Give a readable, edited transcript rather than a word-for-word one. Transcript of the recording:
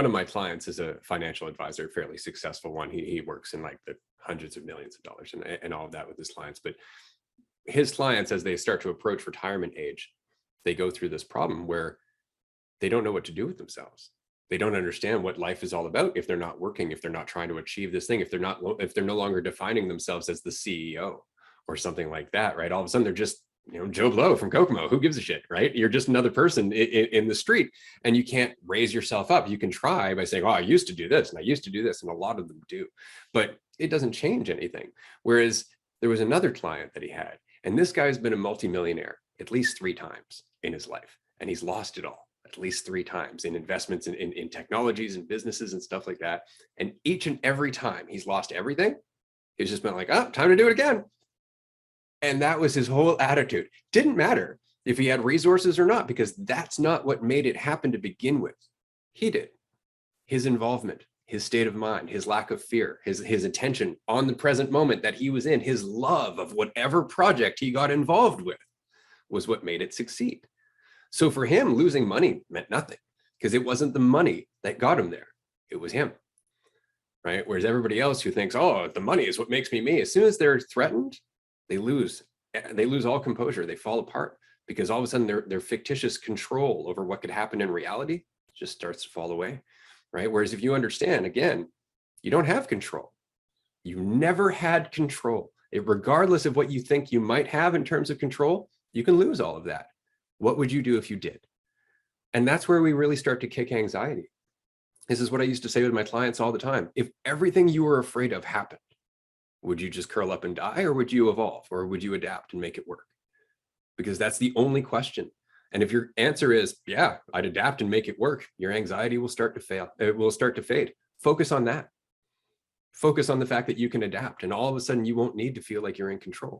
One of my clients is a financial advisor, a fairly successful one. He works in like the hundreds of millions of dollars and all of that with his clients. But his clients, as they start to approach retirement age, they go through this problem where they don't know what to do with themselves. They don't understand what life is all about if they're not working, if they're not trying to achieve this thing, if they're no longer defining themselves as the CEO or something like that, right? All of a sudden they're just, Joe Blow from Kokomo. Who gives a shit, right? You're just another person in the street, and you can't raise yourself up. You can try by saying, "Oh, I used to do this, and I used to do this," and a lot of them do, but it doesn't change anything. Whereas there was another client that he had, and this guy's been a multimillionaire at least 3 times in his life, and he's lost it all at least 3 times in investments in technologies and businesses and stuff like that. And each and every time he's lost everything, he's just been like, "Oh, time to do it again." And that was his whole attitude. Didn't matter if he had resources or not, because that's not what made it happen to begin with. He did. His involvement, his state of mind, his lack of fear, his attention on the present moment that he was in, his love of whatever project he got involved with was what made it succeed. So for him, losing money meant nothing, because it wasn't the money that got him there. It was him, right? Whereas everybody else who thinks, "Oh, the money is what makes me me," as soon as they're threatened, they lose all composure. They fall apart, because all of a sudden their fictitious control over what could happen in reality just starts to fall away, right? Whereas if you understand, again, you don't have control. You never had control. Regardless of what you think you might have in terms of control, you can lose all of that. What would you do if you did? And that's where we really start to kick anxiety. This is what I used to say with my clients all the time. If everything you were afraid of happened, would you just curl up and die, or would you evolve, or would you adapt and make it work? Because that's the only question. And if your answer is, "Yeah, I'd adapt and make it work," your anxiety will start to fail. It will start to fade. Focus on that. Focus on the fact that you can adapt, and all of a sudden you won't need to feel like you're in control.